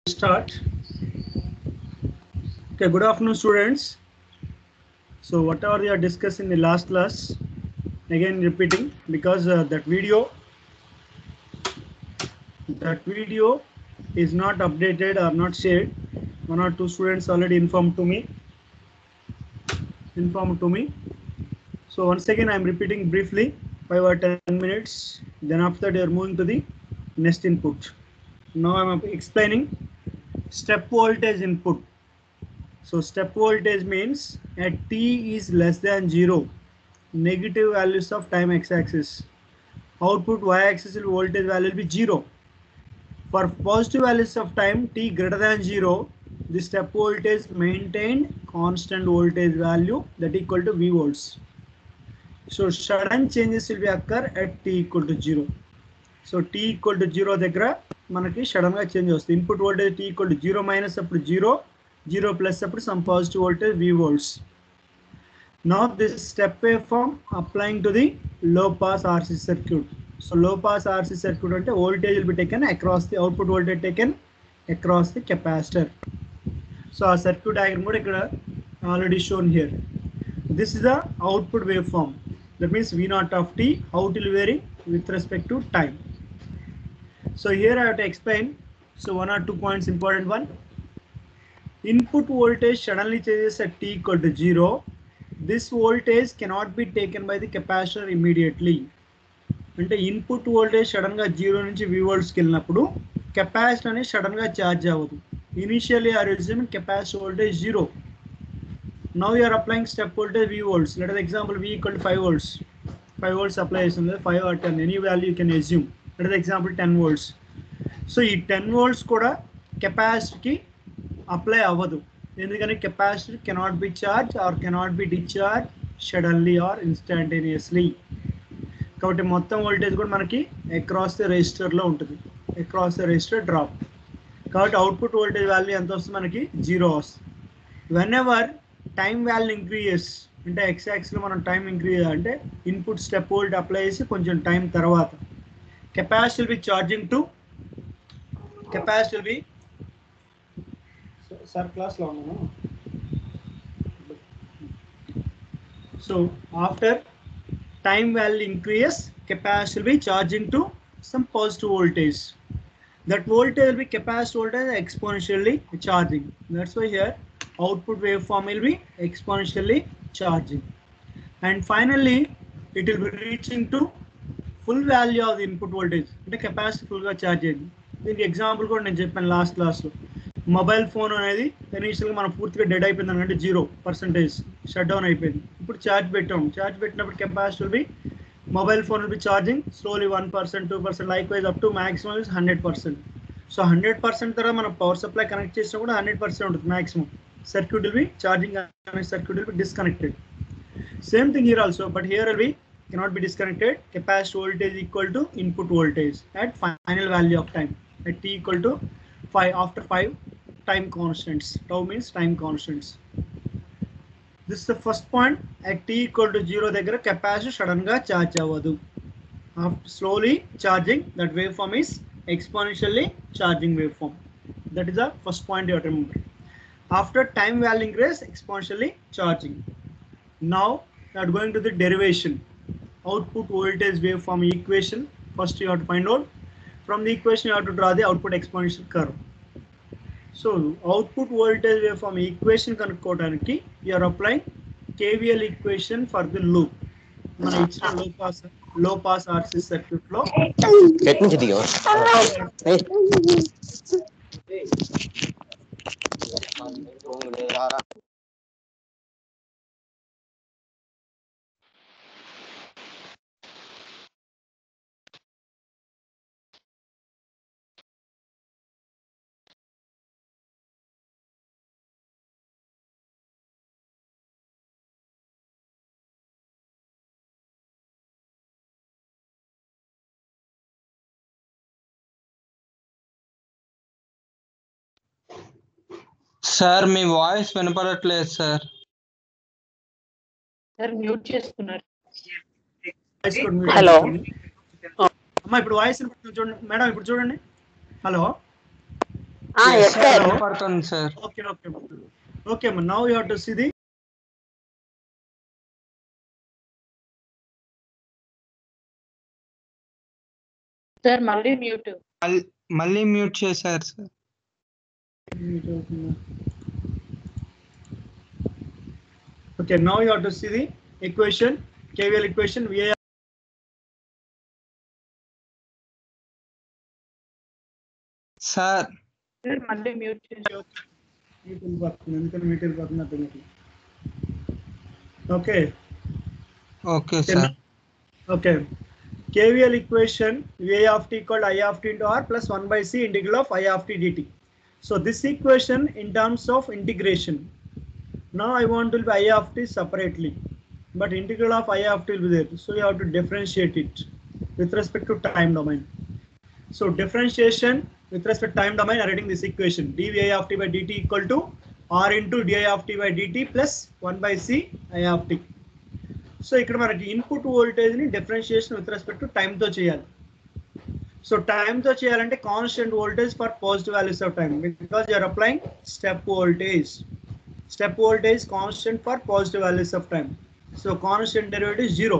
Start. Okay, good afternoon, students. So whatever we are discussing in the last class, again repeating because that video is not updated or not shared. One or two students already informed to me. So once again, I am repeating briefly 5 or 10 minutes. Then after that, you are moving to the next input. Now I am explaining step voltage input. So step voltage means at t is less than 0, negative values of time x-axis. Output y-axis voltage value will be 0. For positive values of time t greater than 0, the step voltage maintained constant voltage value that equal to V volts. So sudden changes will be occur at t equal to 0. So t equal to 0 దగ్గర మనకి sudden గా change వస్తుంది. Input voltage t equal to 0 minus అప్పుడు 0, 0 plus అప్పుడు some positive voltage V volts. Now this is step waveform applying to the low pass RC circuit. So low pass RC circuit ante voltage will be taken across the output voltage taken across the capacitor. So our circuit diagram kuda ikkada already shown here. This is the output waveform. That means V naught of t, how it will vary with respect to time. So here I have to explain. So one or 2 points, important one. Input voltage suddenly changes at t equal to 0. This voltage cannot be taken by the capacitor immediately. అంటే input voltage sudden గా 0 నుంచి V volts కి వెళ్ళినప్పుడు capacitor అనేది sudden గా charge అవ్వదు. Initially are assuming capacitor voltage 0. Now you are applying step voltage V volts. Let us example V equal to 5 volts. 5 volts apply చేస్తుంది 5 or 10 any value you can assume. Let us example 10 volts. So ఈ 10 volts కూడా capacitor కి apply అవ్వదు. ఎందుకని capacitor cannot be charge or cannot be discharge suddenly or instantaneously. కాబట్టి మొత్తం voltage కూడా మనకి అక్రాస్ ద రెసిస్టర్ లో ఉంటుంది. Across the resistor drop. కాబట్టి అవుట్పుట్ వోల్టేజ్ వాల్యూ ఎంత వస్తుంది మనకి 0 వస్తుంది. Whenever time value increases అంటే ఎక్స్ యాక్సిస్ లో మనం టైం ఇంక్రీజ్ అంటే ఇన్పుట్ స్టెప్ వోల్ట్ అప్లై చేసి కొంచెం టైం తర్వాత capacitor be charging to capacitor be sir class లో ఉన్నాను. So after time value increases, capacitor will be charging to some positive voltage. That voltage will be capacitor voltage exponentially charging. That's why here output waveform will be exponentially charging. And finally, it will be reaching to full value of the input voltage. The capacitor full charging. The example కూడా నేను చెప్పాను last క్లాస్లో. Mobile phone అనేది ఇనిషియల్గా మనం పూర్తిగా dead అయిపోయింది అంటే 0% షట్ డౌన్ అయిపోయింది. ఇప్పుడు ఛార్జ్ పెట్టాం. ఛార్జ్ పెట్టినప్పుడు capacitor be mobile phone will be charging slowly 1%, 2%, likewise up to maximum is 100%. So 100% తర్వాత మనం పవర్ సప్లై కనెక్ట్ చేసినా కూడా 100% ఉంటుంది maximum. Circuit will be charging circuit will be disconnected. Same thing here also, but here will be cannot be disconnected. Capacitor voltage equal to input voltage at final value of time at t equal to 5 after 5 time constants. Tau means time constants. This is the first point. At t equal to 0 దగ్గర capacitor sudden గా charge అవ్వదు. After slowly charging, that waveform is exponentially charging waveform. That is the first point you have to remember. After time value increase, exponentially charging. Now we are going to the derivation. Output voltage waveform equation. First you have to find out. From the equation you have to draw the output exponential curve. So output voltage waveform equation కనుక్కోవడానికి you are applying KVL equation for the loop. మన ఇచ్చిన లో pass RC circuit లో sir మీ voice వినపడట్లేదు sir. Sir mute చేసుకున్నారు. Hello అమ్మా ఇప్పుడు voice చూడండి madam, ఇప్పుడు చూడండి. Hello Yes, sir. వినపడుతుంది sir. Okay. Now you have to see the. Sir, మళ్ళీ మ్యూట్. మళ్ళీ మ్యూట్ చేశారు sir. Okay, now you have to see the equation, KVL equation. Sir Sir, మళ్ళీ మ్యూట్ చేశారు. Okay. Okay sir. Okay. KVL equation VA of t equal to I of t into R plus 1 by C integral of I of t dt. So this equation in terms of integration. Now I want to be I of t separately, but integral of I of t will be there. So you have to differentiate it with respect to time domain. So differentiation with respect to time domain, I writing this equation dvi of t by dt equal to R into di of t by dt plus 1 by C I of t. So ఇక్కడ మనకి input voltage ని differentiation with respect to time తో చేయాలి. So time తో చేయాలంటే constant voltage for positive values of time, because you are applying step voltage constant for positive values of time. So constant derivative 0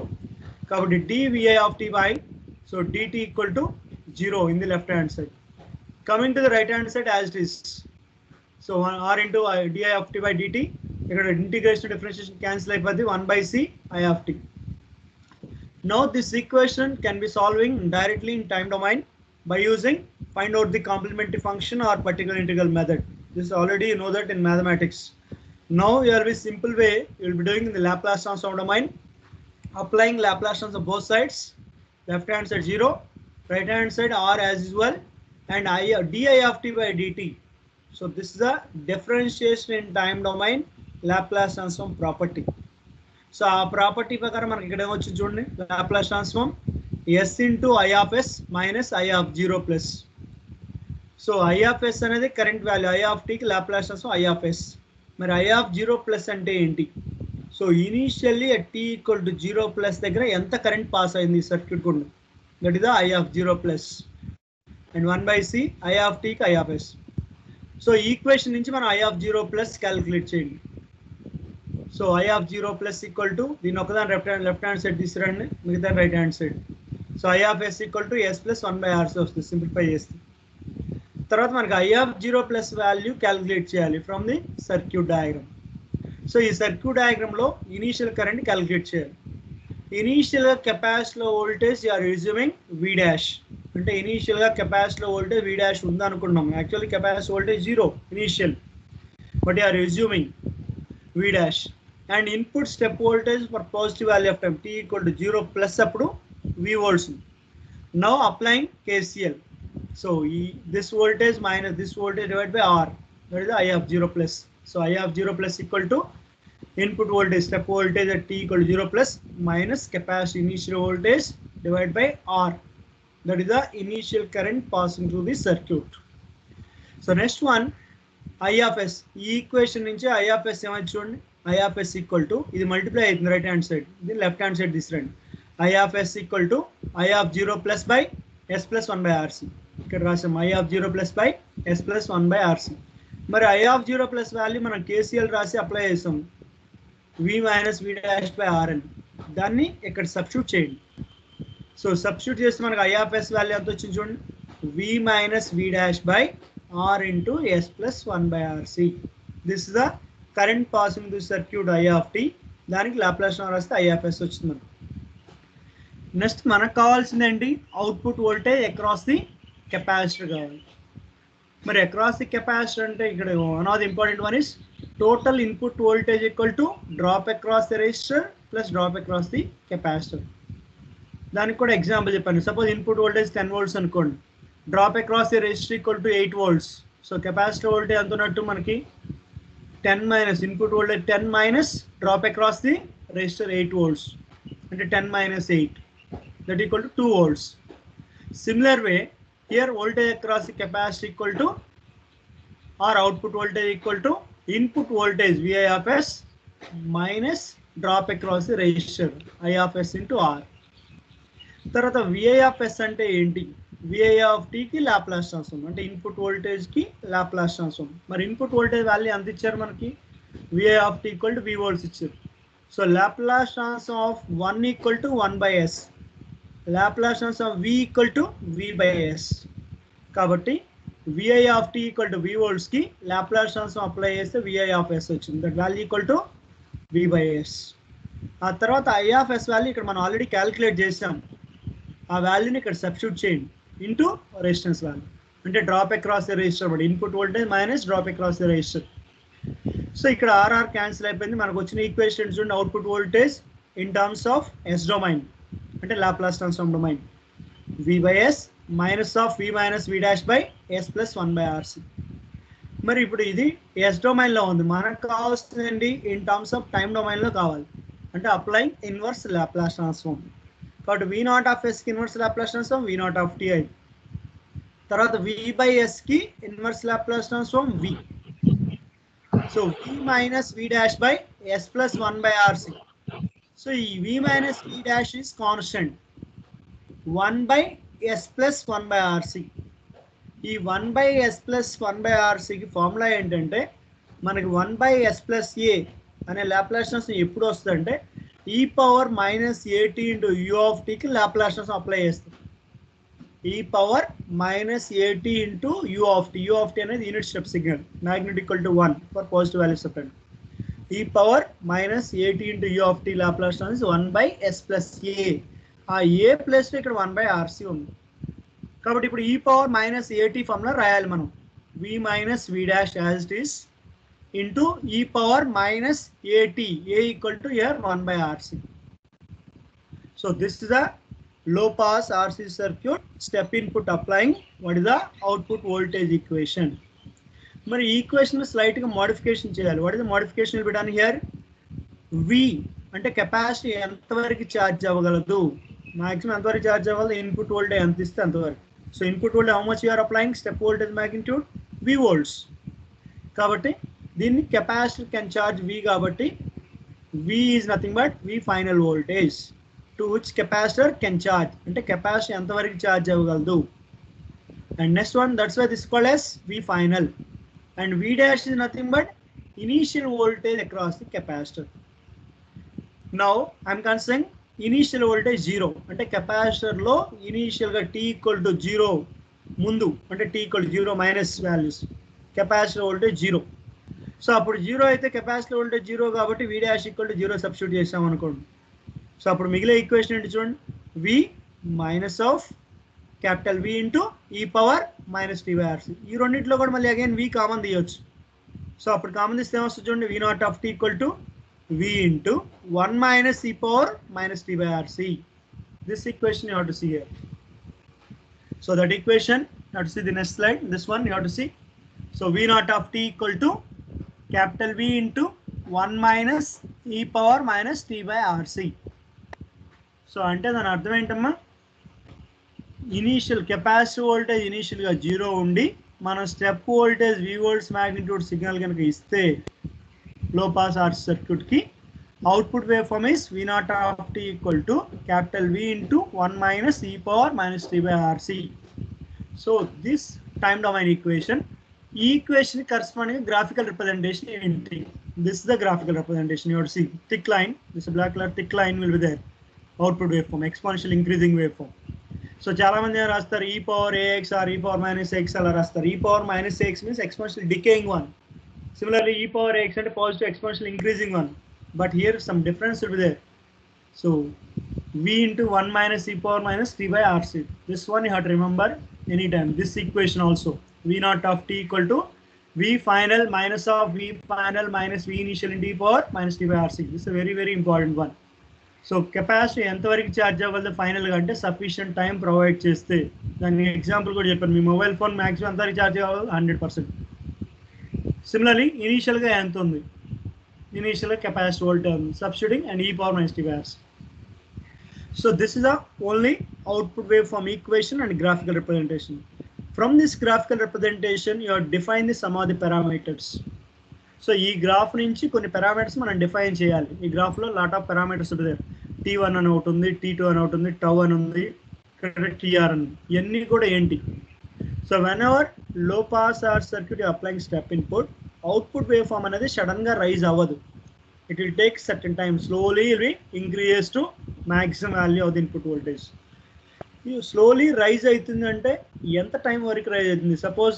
కాబట్టి dvi of t by so dt equal to 0 in the left hand side. Coming to the right hand side as it is, so R into di of t by dt, ఇక్కడ integration differentiation cancel అయిపోద్ది 1 by C I of t. Now this equation can be solving directly in time domain by using find out the complementary function or particular integral method. This already you know that in mathematics. Now here will be simple way you will be doing in the Laplace transform domain, applying Laplace transform on both sides, left hand side 0, right hand side R as usual, and di of t by dt. So this is a differentiation in time domain Laplace transform property. So ఆ property ప్రకారం మనకి ఇక్కడ ఏమొచ్చింది చూడండి, Laplace transform s into I of s minus I of 0 plus. So I of s అనేది current value, I of t కి Laplace transform I of s. మరి I of 0 plus అంటే ఏంటి? So initially t equal to 0 plus దగ్గర ఎంత current pass అయింది circuit కుండా, that is I of 0 plus and 1 by C I of t కి I of s. So equation నుంచి మనం I of 0 ప్లస్ క్యాలిక్యులేట్ చేయండి. So I of 0 plus equal to దీని ఒకదాని లెఫ్ట్ హ్యాండ్ సైడ్ తీసుకురండి, మిగతా right hand side. So I of s equal to s plus 1 by r వస్తుంది simplify చేస్తే. తర్వాత మనకి I of 0 plus value calculate చేయాలి from the circuit diagram. So ఈ సర్క్యూట్ డయాగ్రామ్ లో ఇనీషియల్ కరెంట్ క్యాలిక్యులేట్ చేయాలి. ఇనీషియల్ గా capacitor voltage you are assuming V డాష్, అంటే ఇనీషియల్ గా కెపాసిటర్ వోల్టేజ్ V డాష్ ఉంది అనుకున్నాం. Actually capacitor voltage 0 initial, but you are assuming V డాష్. And input step voltage for positive value of time t equal to 0 plus అప్పుడు V volts. Now applying KCL. So ఈ this voltage minus this voltage divide by R, that is I of 0 plus. So I of 0 plus equal to input voltage step voltage at t equal to 0 plus minus capacitor initial voltage divided by R, that is the initial current passing through the circuit. So next one I of s, ఈ equation నుంచి I of s ఏమైంది చూడండి, I of s equal to ఇది multiply అవుతుంది right hand side, ఇది left hand side తీసుకురండి. I of s equal to I of 0 plus by s plus 1 by RC. ఇక్కడ రాసాం I of 0 plus by s plus 1 by RC. మరి I of 0 plus value మనం KCL రాసి apply చేసాం, V minus V dash by R అని, దాన్ని ఇక్కడ substitute చేయండి. సో సబ్స్టిట్యూట్ చేస్తే మనకు I of s వాల్యూ ఎంత వచ్చింది చూడండి, V minus V dash by R into s plus 1 by RC. This is the current passing through circuit I of t, దానికి లాప్లాస్ ట్రాన్స్ఫార్మ్ రాస్తే I of s వచ్చింది మనకు. Next మనకు కావాల్సింది ఏంటి, output voltage across the capacitor కావాలి. మరి across the capacitor అంటే ఇక్కడ one of the important one is total input voltage equal to drop across the resistor plus drop across the capacitor. దానికి కూడా ఎగ్జాంపుల్ చెప్పాను. సపోజ్ ఇన్పుట్ వోల్టేజ్ 10 volts అనుకోండి, drop across the resistor equal to 8 volts. So capacitor voltage ఎంత ఉన్నట్టు మనకి 10 minus input voltage 10 minus drop across the resistor 8 volts, అంటే 10 minus 8, that equal to 2 volts. Similar way here voltage across the capacitor equal to are output voltage equal to input voltage Vi of s minus drop across the resistor I of s into R. తర్వాత Vi of s అంటే ఏంటి, VI of టీకి Laplace transform అంటే input వోల్టేజ్కి Laplace transform. మరి input voltage value ఎంత ఇచ్చారు మనకి? VI of T equal to V volts ఇచ్చారు. So Laplace transform of 1 equal to 1/s, Laplace transform of v equal to v/s. కాబట్టి VI of T equal to V వోల్ట్స్కి Laplace transform apply చేస్తే VI of S వచ్చింది. That value equal to v/s. ఆ తర్వాత I of S value ఇక్కడ మనం already calculate చేసాం. ఆ వాల్యూని ఇక్కడ సబ్స్టిట్యూట్ చేయండి ఇంటూ రెసిస్టెన్స్ వాల్యూ అంటే drop across the resistor but input voltage minus drop across the resistor. So ఇక్కడ ఆర్ఆర్ క్యాన్సిల్ అయిపోయింది. మనకు వచ్చిన ఈక్వేషన్ చూడండి, output voltage in terms of S domain అంటే Laplace transform domain v/s minus of v minus v dash by s plus 1/RC. మరి ఇప్పుడు ఇది S డొమైన్లో ఉంది, మనకు కావాల్సిందండి ఇన్ టర్మ్స్ ఆఫ్ టైం డొమైన్లో కావాలి అంటే అప్లైంగ్ ఇన్వర్స్ లాప్లాస్ ట్రాన్స్ఫార్మ్. కాబట్టి v నాట్ ఆఫ్ s కి inverse Laplace transform v not of t అయింది. తర్వాత v/s కి inverse Laplace transform v. So v minus v dash by s plus 1/RC. So ఈ v minus v dash is constant 1/s plus 1/RC. ఈ 1/s plus 1/RCకి formula ఏంటంటే మనకి 1/s plus a అనే Laplace transform ఎప్పుడు వస్తుందంటే e power minus at into u of టీకి Laplace transform apply చేస్తాం. e power minus at into u of T అనేది unit step signal magnitude equal to 1 for positive values చెప్పండి. e power minus at into u of T Laplace transform 1/s plus a. ఆ a plus ఇక్కడ 1/RC ఉంది. కాబట్టి ఇప్పుడు e power minus at formula రాయాలి మనం. v minus v dash as it is into e power minus at, a equal to here 1/RC. So this is the low pass RC circuit step input applying what is the output voltage equation. మరి equation slight గా modification చేయాలి. What is the modification will be done here? V అంటే capacity ఎంతవరకు charge అవ్వగలదు, maximum ఎంతవరకు charge అవ్వాలి, input voltage ఎంత ఇస్తే అంతవరకు. So input voltage how much you are applying, step voltage magnitude V volts. కాబట్టి దీన్ని కెపాసిటర్ కెన్ ఛార్జ్ V కాబట్టి V is nothing but V final voltage to which capacitor can charge అంటే capacity ఎంతవరకు charge అవ్వగలదు. And next one that's why this called as V final and V dash is nothing but initial voltage across the capacitor. Now I am considering initial voltage 0 అంటే capacitor లో initial గా t equal to 0 ముందు అంటే t equal to 0 minus values capacitor voltage 0. So అప్పుడు 0 అయితే capacitor voltage 0 కాబట్టి V dash equal to 0 substitute చేసాం అనుకోండి. సో అప్పుడు మిగిలే ఈక్వేషన్ ఏంటి చూడండి, v minus of capital V into e power minus t/RC. ఈ రెండింటిలో కూడా మళ్ళీ అగైన్ v కామన్ తీయొచ్చు. సో అప్పుడు కామన్ తీస్తే ఏమొస్తుంది చూడండి, v not of t equal to v into 1 minus e power minus t/RC. This equation you have to see here. So that equation you have to see the next slide. This one you have to see. So v not of t equal to capital V into 1 minus e power minus t/RC. So అంటే దాని అర్థం ఏంటమ్మా, initial capacity voltage ఇనీషియల్గా 0 ఉండి మనం step voltage V volts magnitude signal కనుక ఇస్తే low pass RC సర్క్యూట్కి output wave form is V not of t equal to capital V into 1 minus e power minus t/RC. So this time domain equation, ఈ equation corresponding graphical representation ఏంటి? This is the graphical representation. You have to see thick line, this black colour thick line will be there. Output wave form exponential increasing wave form. So చాలా మంది రాస్తారు e power ax or e power minus x అలా రాస్తారు. e power minus x means exponential decaying one. Similarly e power x అంటే positive exponential increasing one. But here some difference will be there. So v into 1 minus e power minus t/RC. This one you have to remember anytime. This equation also v naught of t equal to v final minus of v final minus v initial into e power minus t/RC. This is a very important one. So capacity ఎంతవరకు charge అవ్వగలదు ఫైనల్గా అంటే sufficient time provide చేస్తే. దానికి example కూడా చెప్పాను, మీ mobile phone maximum ఎంతవరకు charge అవ్వాలి, 100%. సిమిలర్లీ ఇనీషియల్గా ఎంత ఉంది, ఇనీషియల్గా కెపాసిటీ వోల్టేజ్ ఉంది substituting and e power minus t/RC. So this is the only output wave form equation and graphical representation. From this graphical representation you are define the some of the parameters. So ఈ graph నుంచి కొన్ని parameters మనం define చేయాలి. ఈ గ్రాఫ్లో lot of parameters ఉంటుంది. t1 అని ఒకటి ఉంది, t2 అని ఒకటి ఉంది, టౌ అని ఉంది, ఇక్కడ టీఆర్ అని ఇవన్నీ కూడా ఏంటి. So whenever low pass R circuit applying step input, output wave form అనేది సడన్ గా రైజ్ అవ్వదు. It will take certain time, slowly it increases to maximum value of the input voltage. Slowly rise అవుతుంది అంటే ఎంత టైం వరకు rise అవుతుంది? Suppose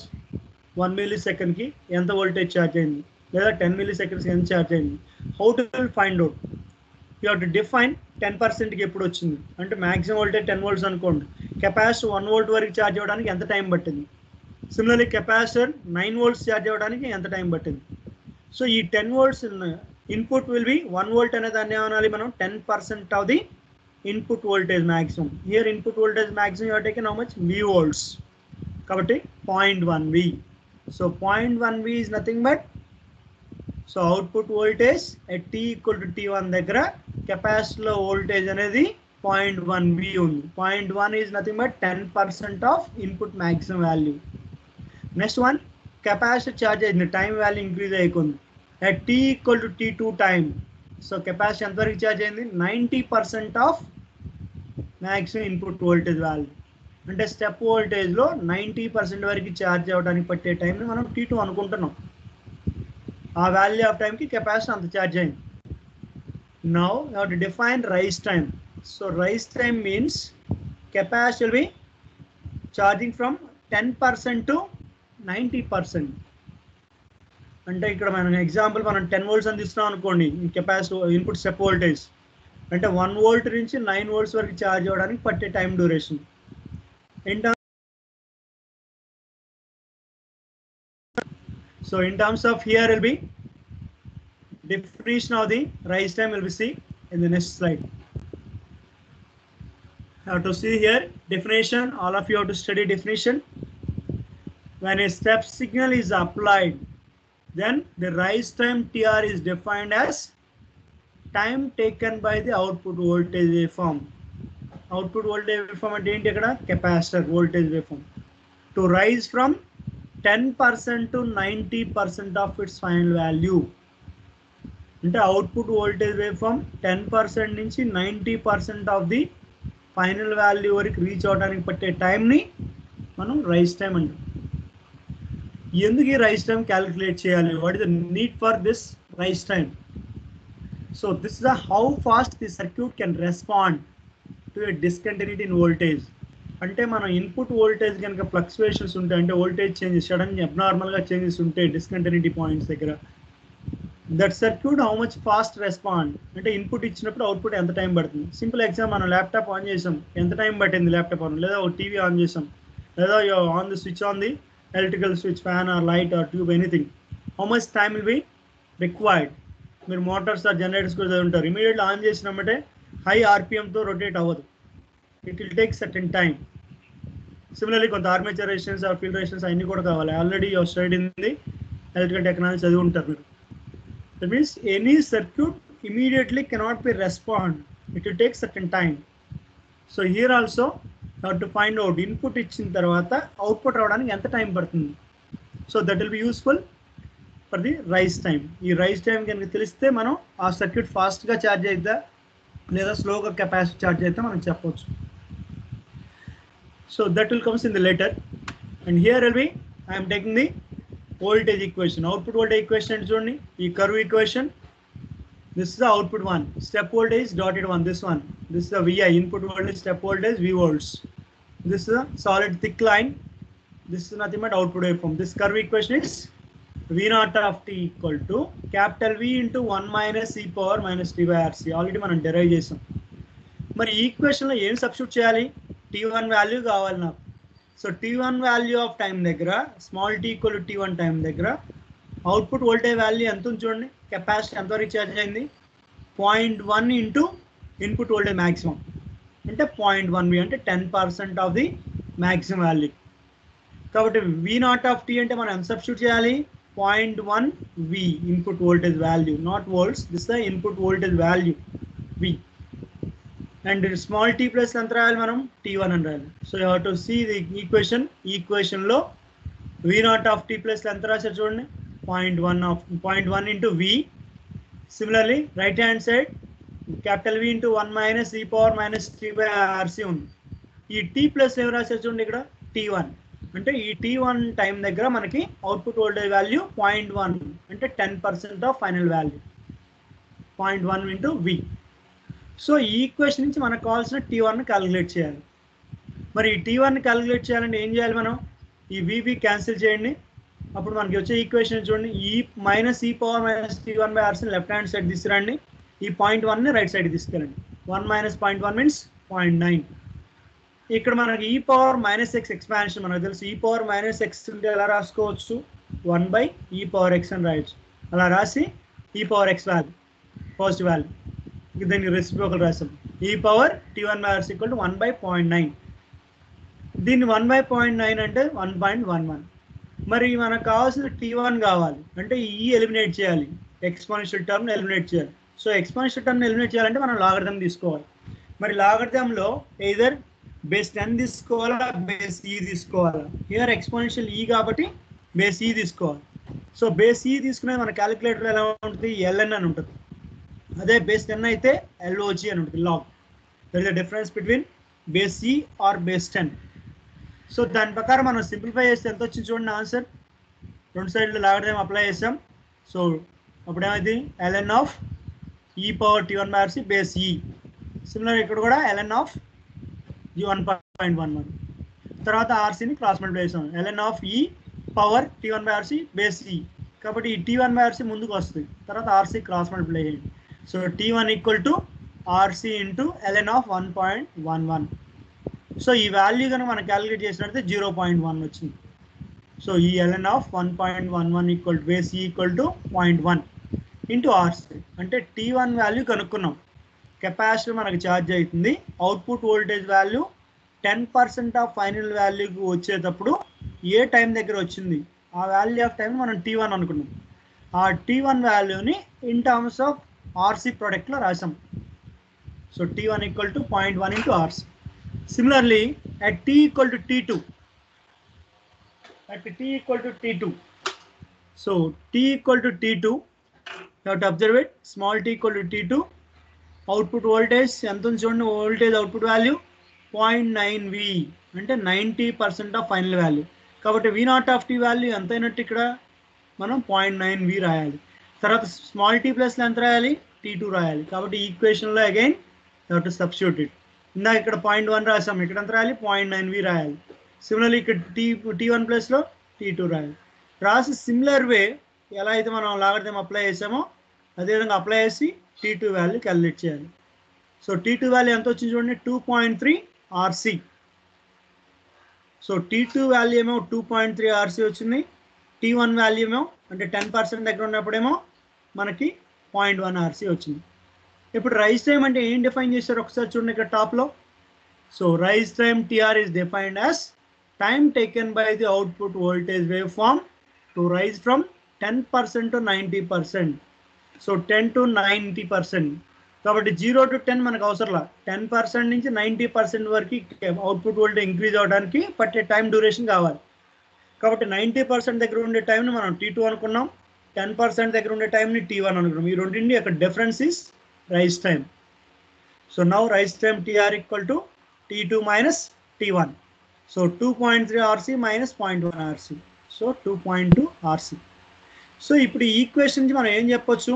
1 millisecond కి ఎంత వోల్టేజ్ ఛార్జ్ అయింది, లేదా 10 milliseconds ఎంత ఛార్జ్ అయింది. How to find out? You have to define 10%కి ఎప్పుడు వచ్చింది అంటే మ్యాక్సిమం వోల్టేజ్ 10 volts అనుకోండి. కెపాసిటర్ 1 volt వరకు ఛార్జ్ అవ్వడానికి ఎంత టైం పట్టింది? సిమిలర్లీ కెపాసిటర్ 9 volts ఛార్జ్ అవ్వడానికి ఎంత టైం పట్టింది? సో ఈ 10 volts input will be 1 volt అనే దాన్ని ఏమనాలి మనం? 10% of the input voltage maximum. Here input voltage maximum you have taken how much? V volts. కాబట్టి 0.1 V. So 0.1 V is nothing but, so output voltage at t equal to t1 దగ్గర కెపాసిటర్లో voltage అనేది 0.1 V ఉంది. 0.1 is nothing but 10% of input maximum value. Next one, capacitor charge అయింది, time value increase అయిపోయింది. at t equal to t2 time, so capacitor ఎంతవరకు charge అయింది? 90% of maximum input voltage value. అంటే step వోల్టేజ్లో 90% వరకు charge అవ్వడానికి పట్టే టైంని మనం T2 అనుకుంటున్నాం. ఆ వాల్యూ ఆఫ్ టైంకి కెపాసిటర్ అంత ఛార్జ్ అయింది. Now you have to define rise time. So rise time means capacitor be charging from 10% to 90%. అంటే ఇక్కడ మనం ఎగ్జాంపుల్ మనం 10 volts అని తీసుకున్నాం అనుకోండి, కెపాసిటర్ ఇన్పుట్ స్టెప్ వోల్టేజ్ అంటే 1 volt నుంచి 9 volts వరకు ఛార్జ్ అవ్వడానికి పట్టే time duration. So in terms of here will be definition of the rise time will be see in the next slide. Have to see here definition. All of you have to study definition. When a step signal is applied, then the rise time TR is defined as time taken by the output voltage waveform. Output voltage waveform అంటే ఏంటి? ఇక్కడ capacitor voltage waveform to rise from 10% to 90% of its final value. అంటే output voltage waveform 10% నుంచి 90% of the final value వరకు reach అవడానికి పట్టే టైంని మనం రైజ్ టైం అంటాం. ఎందుకు ఈ రైజ్ టైం క్యాలిక్యులేట్ చేయాలి? What is the need for this rise time? So this is how fast the circuit can respond to a discontinuity in voltage. అంటే మనం ఇన్పుట్ వోల్టేజ్ కనుక ఫ్లక్చువేషన్స్ ఉంటాయి, అంటే వోల్టేజ్ చేంజెస్ సడన్గా అబ్నార్మల్గా చేంజెస్ ఉంటాయి discontinuity points దగ్గర, that circuit how much fast respond. అంటే input ఇచ్చినప్పుడు అవుట్పుట్ ఎంత టైం పడుతుంది? సింపుల్ ఎగ్జాంపుల్, మనం ల్యాప్టాప్ ఆన్ చేసాం, ఎంత టైం పట్టింది ల్యాప్టాప్ ఆన్? లేదా ఒక టీవీ ఆన్ చేసాం, లేదా on the switch on the electrical switch, fan or light or tube, anything, how much time will be required? మీరు మోటార్స్ ఆర్ జనరేటర్స్ కూడా ఉంటారు, ఇమీడియట్లీ ఆన్ చేసినామంటే హై ఆర్పిఎంతో రొటేట్ అవ్వదు. It will take certain time. Similarly, కొంత armature resistance or field resistance అన్ని కూడా కావాలి. Already your study in the electrical technology చదివి ఉంటారు మీరు. That means any circuit immediately cannot be respond, it will take certain time. So here also have to find out input ఇచ్చిన తర్వాత output రావడానికి ఎంత టైం పడుతుంది. So that will be useful for the rise time. ఈ rise time కనుక తెలిస్తే మనం ఆ సర్క్యూట్ ఫాస్ట్గా ఛార్జ్ అవుతుందా లేదా స్లోగా కెపాసిటీ ఛార్జ్ అయితే మనం చెప్పవచ్చు. So that will comes in the later, and here will be I am taking the voltage equation, output voltage equation చూడండి, ఈ curve equation. This is the output one, step voltage dotted one, this one, this is the VI input voltage, step voltage V volts. This is a solid thick line, this is nothing but output waveform. This curve equation is V naught of t equal to capital V into 1 minus e power minus t by RC. Already మనం derive చేసాం. మరి ఈ ఈక్వేషన్లో ఏం substitute చేయాలి? T1 value కావాలి నాకు. So T1 value of time దగ్గర small t equal to T1 time దగ్గర అవుట్పుట్ వోల్టేజ్ వాల్యూ ఎంత ఉంది చూడండి. కెపాసిటీ ఎంతవరకు ఛార్జ్ అయింది? 0.1 ఇంటూ ఇన్పుట్ వోల్టేజ్ మ్యాక్సిమం అంటే 0.1 V అంటే 10% ఆఫ్ ది మ్యాక్సిమం వాల్యూ. కాబట్టి V నాట్ ఆఫ్ t అంటే మనం ఎంత సబ్స్టిట్యూట్ చేయాలి? 0.1 V input voltage value, not volts, this the input voltage value V. And small t plus ఎంత రాయాలి మనం? T1 అని రాయాలి. So you have to see the equation. ఈ ఈక్వేషన్లో V not of t plus ఎంత రాశారు చూడండి, 0.1 into V. Similarly right hand side capital V into 1 minus e power minus t by RC ఉంది. ఈ టీ ప్లస్ ఏం రాశారు చూడండి ఇక్కడ T1 అంటే ఈ T1 టైం దగ్గర మనకి అవుట్పుట్ వోల్టేజ్ వాల్యూ 0.1 అంటే 10% of final value 0.1 into V. So ఈ ఈక్వేషన్ నుంచి మనకు కావాల్సిన T1 క్యాలిక్యులేట్ చేయాలి. మరి ఈ T1 క్యాలిక్యులేట్ చేయాలంటే ఏం చేయాలి మనం ఈ VV క్యాన్సిల్ చేయండి. అప్పుడు మనకి వచ్చే ఈక్వేషన్ చూడండి ఈ minus e power minus T1/RC left hand side తీసుకురండి. ఈ 0.1ని రైట్ సైడ్ తీసుకెళ్ళండి. 1 మైనస్ 0.1 మీన్స్ 0.9. ఇక్కడ మనకి e power minus X expansion మనకు తెలుసు. e పవర్ మైనస్ ఎక్స్ ఉంటే ఎలా రాసుకోవచ్చు 1/e పవర్ ఎక్స్ అని రాయొచ్చు. అలా రాసి e power X value positive value దీనికి రెసిప్రోకల్ రాసాం. e power T1/RC equal to 1/0.9. దీన్ని 1/0.9 అంటే 1.11. మరి మనకు కావాల్సిన T1 కావాలి అంటే ఈ ఎలిమినేట్ చేయాలి, ఎక్స్పోనెన్షియల్ టర్మ్ ఎలిమినేట్ చేయాలి. సో ఎక్స్పోనెన్షియల్ టర్మ్ ఎలిమినేట్ చేయాలంటే మనం లాగరిథం తీసుకోవాలి. మరి లాగరిథంలో ఎయిదర్ బేస్ 10 తీసుకోవాలా బేస్ e తీసుకోవాలా. హియర్ ఎక్స్పోనెన్షియల్ e కాబట్టి బేస్ e తీసుకోవాలి. సో బేస్ e తీసుకునేది మన క్యాలిక్యులేటర్ ఎలా ఉంటుంది ln అని ఉంటుంది. అదే బేస్ 10 అయితే log అని ఉంటుంది log. There is the difference between base e or base 10. So దాని ప్రకారం మనం సింప్లిఫై చేస్తే ఎంత వచ్చింది చూడండి ఆన్సర్. రెండు సైడ్లు లాగరిథం అప్లై చేసాం. సో అప్పుడు ఏమైంది ln of e power T1/RC base e. Similar ఇక్కడ కూడా ln ఆఫ్ 1.11. తర్వాత RCని క్రాస్ మల్టిప్లై చేసాం ln of e power T1/RC base e. కాబట్టి ఈ T1/RC ముందుకు వస్తుంది, తర్వాత RC క్రాస్ మల్టిప్లై చేయండి. So T1 equal to RC into ln of 1.11. So ఈ వాల్యూ కనుక మనం క్యాలిక్యులేట్ చేసినట్లయితే 0.1 వచ్చింది. సో ఈ ln of 1.11 equal to base e equal to 0.1 into RC అంటే T1 వాల్యూ కనుక్కున్నాం. కెపాసిటర్ మనకు ఛార్జ్ అవుతుంది. Output voltage value 10% of final వాల్యూకి వచ్చేటప్పుడు ఏ టైం దగ్గర వచ్చింది ఆ వాల్యూ ఆఫ్ టైం మనం T1 అనుకున్నాం. ఆ T1 వాల్యూని ఇన్ టర్మ్స్ ఆఫ్ RC ప్రోడక్ట్లో రాసాం. So T1 equal to 0.1 into RC. Similarly, at t equal to T2, so t equal to T2, you have to observe it, small t equal to T2, output voltage, ఎంత చూడండి voltage output value 0.9 V అంటే 90% of final value. కాబట్టి V0 of t value ఎంత అయినట్టు ఇక్కడ మనం 0.9 V రాయాలి. తర్వాత స్మాల్ t ప్లస్లో ఎంత రాయాలి T2 రాయాలి. కాబట్టి ఈక్వేషన్లో again you have to substitute it. ఇందాక ఇక్కడ 0.1 రాసాం, ఇక్కడ ఎంత రాయాలి 0.9 V రాయాలి. సిమిలర్లీ ఇక్కడ T1 ప్లస్లో T2 రాయాలి. రాసి సిమిలర్ వే ఎలా అయితే మనం లాగరిథం అప్లై చేసామో అదేవిధంగా అప్లై చేసి T2 వాల్యూ క్యాలిక్యులేట్ చేయాలి. సో T2 వాల్యూ ఎంత వచ్చింది చూడండి 2.3 RC. సో T2 వాల్యూ ఏమో 2.3 RC వచ్చింది. T1 వాల్యూ ఏమో అంటే 10% దగ్గర ఉన్నప్పుడేమో మనకి 0.1 RC వచ్చింది. ఇప్పుడు రైజ్ టైం అంటే ఏం డిఫైన్ చేశారు ఒకసారి చూడండి ఇక్కడ టాప్లో. So rise time TR is defined as time taken by the output voltage waveform to rise from 10% to 90%. So 10 to 90%. కాబట్టి 0 to 10 మనకు అవసరంలా, 10% నుంచి 90% వరకు అవుట్పుట్ వోల్టేజ్ ఇంక్రీజ్ అవడానికి పట్టే టైం డ్యూరేషన్ కావాలి. కాబట్టి 90% దగ్గర ఉండే టైంని మనం T2 అనుకున్నాం, 10% దగ్గర ఉండే టైంని T1 అనుకున్నాం. ఈ రెండింటి అక్కడ difference is rise time. So now rise time TR equal to T2 minus T1. So 2.3 RC minus 0.1 RC. So 2.2 RC. So ఇప్పుడు ఈ ఈక్వేషన్ నుంచి మనం ఏం చెప్పొచ్చు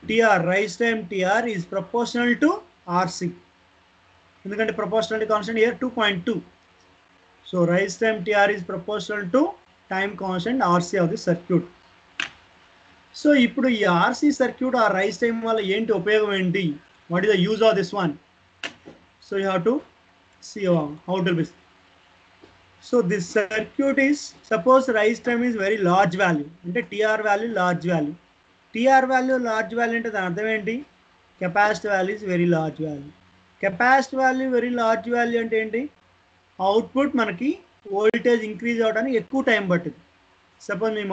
TR rise time TR is proportional to RC. ఎందుకంటే proportionality constant here 2.2. So rise time TR is proportional to time constant RC of the circuit. So ఇప్పుడు ఈ RC circuit ఆ రైజ్ టైం వల్ల ఏంటి ఉపయోగం ఏంటి, what is the use of this one. So you have to see how to be. So this circuit is suppose rise time is very large value అంటే TR value large value. TR value large value అంటే దాని అర్థం ఏంటి capacity value is very large value. Capacity value very large value అంటే ఏంటి output మనకి voltage increase అవ్వడానికి ఎక్కువ టైం పట్టింది. సపోజ్ మీ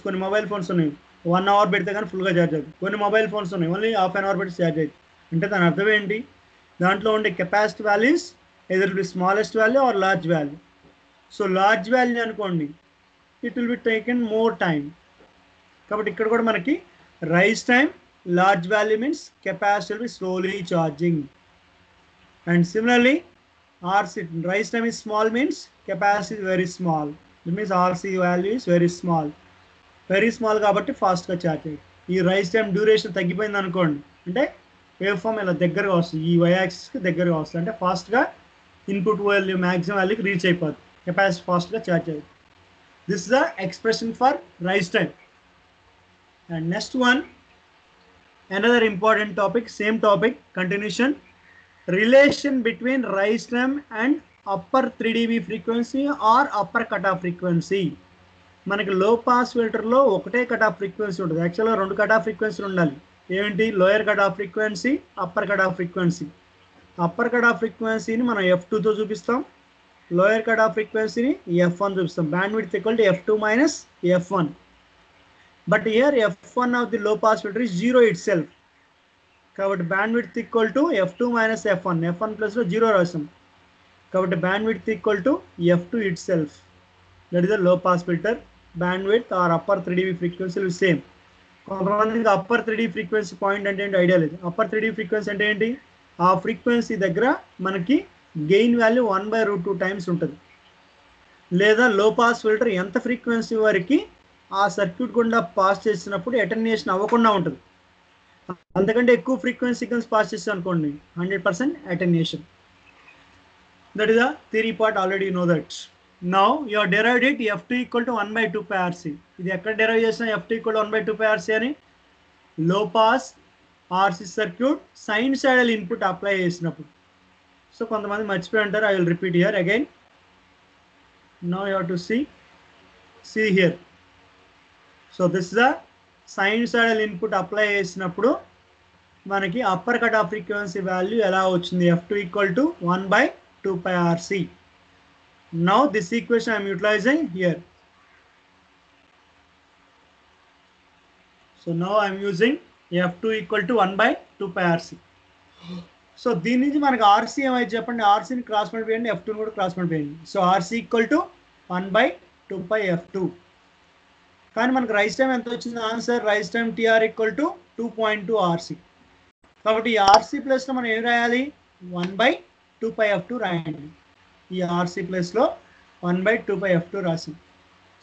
కొన్ని మొబైల్ ఫోన్స్ ఉన్నాయి 1 అవర్ పెడితే కానీ ఫుల్గా ఛార్జ్ అవుతుంది. కొన్ని మొబైల్ ఫోన్స్ ఉన్నాయి ఓన్లీ హాఫ్ అన్ అవర్ పెట్టి ఛార్జ్ అవుతుంది. అంటే దాని అర్థం ఏంటి దాంట్లో ఉండే capacity values either be smallest value or large value. So large value అనుకోండి it will be taken more time. కాబట్టి ఇక్కడ కూడా మనకి rise time large value means capacity will be slowly charging. And similarly RC rise time is small means capacity is very small. It means RC value is very small. Very small కాబట్టి ఫాస్ట్గా charge అయ్యి ఈ rise time duration తగ్గిపోయింది అనుకోండి అంటే wave form ఇలా దగ్గరగా వస్తుంది ఈ వై యాక్సిస్కి దగ్గరగా వస్తుంది అంటే ఫాస్ట్గా ఇన్పుట్ వాల్యూ మ్యాక్సిమం వాల్యూకి రీచ్ అయిపోతుంది కెపాసిటీ ఫాస్ట్గా చార్జ్ అయ్యింది this is the expression for rise time and next one another important topic same topic continuation relation between rise time and upper 3 dB frequency or upper cutoff frequency మనకి లో pass ఫిల్టర్లో ఒకటే cut off frequency ఉంటుంది యాక్చువల్గా రెండు cut off ఫ్రీక్వెన్సీలు ఉండాలి ఏంటి lower cut off frequency upper cut off frequency upper cut of ఫ్రీక్వెన్సీని మనం F2తో చూపిస్తాం లోయర్ కట్ ఆఫ్ ఫ్రీక్వెన్సీని F1 చూపిస్తాం bandwidth equal to F2 minus F1 but here F1 of the low pass filter is 0 itself కాబట్టి bandwidth equal to F2 minus F1 ప్లస్లో 0 రాసాం కాబట్టి bandwidth equal to F2 itself that is the low pass filter bandwidth or upper 3 dB frequency will same కొంతమందికి upper 3 dB frequency point అంటే ఏంటి idea లేదు upper 3 dB frequency అంటే ఏంటి ఆ ఫ్రీక్వెన్సీ దగ్గర మనకి గెయిన్ వాల్యూ 1/√2 టైమ్స్ ఉంటుంది లేదా లో పాస్ ఫిల్టర్ ఎంత ఫ్రీక్వెన్సీ వరకు ఆ సర్క్యూట్ గుండా పాస్ చేసినప్పుడు అటెన్యుయేషన్ అవ్వకుండా ఉంటుంది అంతకంటే ఎక్కువ ఫ్రీక్వెన్సీ సిగ్నల్స్ పాస్ చేస్తాం అనుకోండి 100% attenuation that is the theory part already know that Now you have derived it F2 equal to 1/2 pi RC. ఇది ఎక్కడ డెరైవ్ చేసిన F2 equal to 1/2 pi RC అని low pass RC circuit sinusoidal input apply చేసినప్పుడు so కొంతమంది మర్చిపోయి ఉంటారు I will repeat here again now you have to see here so this is the sinusoidal input apply చేసినప్పుడు మనకి upper cut off frequency value ఎలా వచ్చింది F2 equal to 1/2 pi RC. Now this equation I am utilizing here. So now I am using F2 equal to 1/2 pi RC. So దీని నుంచి మనకు RC ఏమైతే చెప్పండి RCని cross multiply F2ని కూడా cross multiply so RC equal to 1/2 pi F2 కానీ మనకు rise time ఎంత వచ్చింది answer rise time TR equal to 2.2 RC కాబట్టి ఈ RC ప్లస్లో మనం ఏం రాయాలి 1/2 pi F2 రాయండి ఈ RC ప్లస్లో 1/2 pi F2 రాసి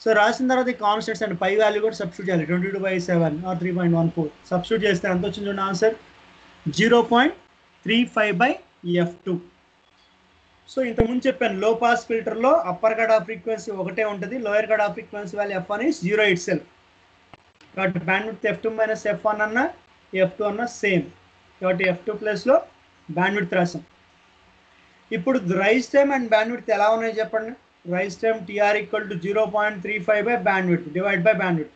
సో రాసిన తర్వాత ఈ కాన్స్టెంట్స్ అండ్ పై వాల్యూ కూడా సబ్స్టిట్యూట్ చేయాలి 22/7 ఆర్ 3.14 సబ్స్టిట్యూట్ చేస్తే ఎంత వచ్చింది చూడండి ఆన్సర్ 0.35/F2 సో ఇంతకుముందు చెప్పాను లో పాస్ ఫిల్టర్లో అప్పర్ కట్ ఆఫ్ ఫ్రీక్వెన్సీ ఒకటే ఉంటుంది lower cut off frequency value F1 is 0 itself కాబట్టి bandwidth F2 minus F1 అన్న F2 అన్న సేమ్ కాబట్టి F2 ప్లస్లో బ్యాండ్ విడ్త్ రాసాం ఇప్పుడు rice time and band width ఎలా ఉన్నాయి చెప్పండి rice time TR equal to 0.35 band width divide by band width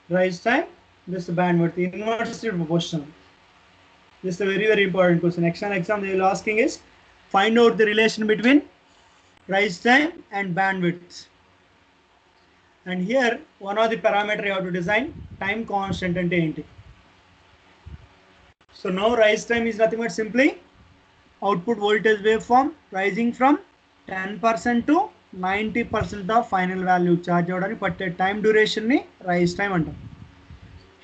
rice time this band width inversely proportional this very important question exam they will asking is find out the relation between rise time and bandwidth and here one of the parameter you have to design time constant ante enti so now rise time is nothing but simply output voltage waveform rising from 10% to 90% of final value charge avadani patte time duration ni rise time antam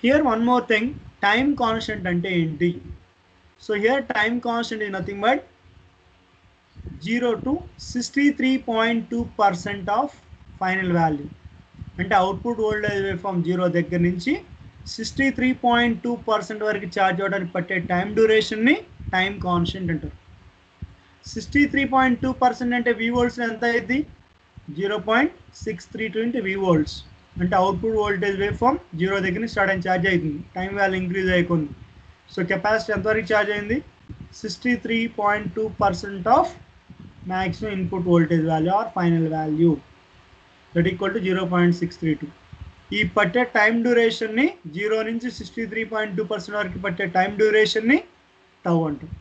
here one more thing time constant ante enti so here time constant is nothing but 0 to 63.2% of final value ante output voltage waveform 0 దగ్గర నుంచి 63.2% వరకు charge అవడానికి పట్టే time duration ని time constant అంటారు 63.2% అంటే V volts ఎంత అయింది 0.632 V వోల్ట్స్ అంటే అవుట్పుట్ వోల్టేజ్ వేవ్ ఫామ్ 0 దగ్గర నుంచి స్టార్ట్ అయిన ఛార్జ్ అవుతుంది టైం వాల్యూ ఇంక్రీజ్ అయిపోయింది సో కెపాసిటీ ఎంతవరకు ఛార్జ్ అయింది 63.2% of maximum input voltage value or final value that equal to 0.632 ఈ పట్టే టైం డ్యూరేషన్ ని 0 నుంచి 63.2% వరకు పట్టే టైం డ్యూరేషన్ ని టౌ అంటాం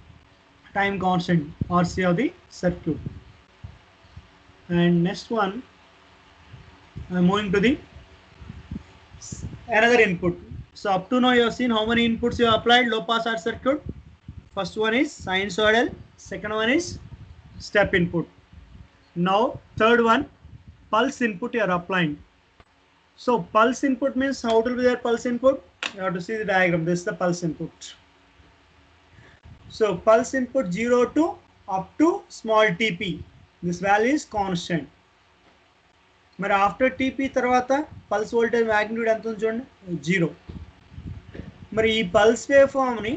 time constant RC of the circuit and next one I am moving to the another input so up to now you have seen how many inputs you have applied low pass RC circuit first one is sinusoidal second one is step input now third one pulse input you are applying so pulse input means how will be their pulse input you have to see the diagram this is the pulse input so pulse input 0 to up to small tp. This value is constant. మరి after TP తర్వాత pulse voltage magnitude ఎంత ఉంది చూడండి, 0. మరి ఈ pulse wave ఫామ్ని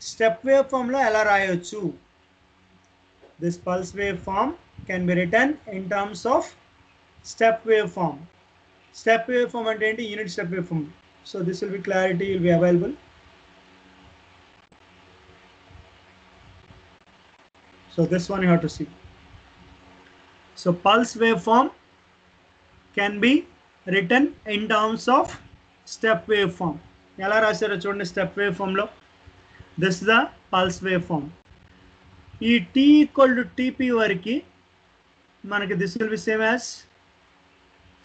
step wave ఫామ్లో ఎలా రాయొచ్చు? This pulse wave form can be return in terms of step wave form. Step wave form అంటే ఏంటి? Unit step wave form. So this will be clarity will be available. So this one you have to see. So pulse waveform can be written in terms of step waveform. ఎలా రాశారో చూడండి step wave form లో. This the pulse wave form. ఈ t equal to TP వరకు మనకి this will be same as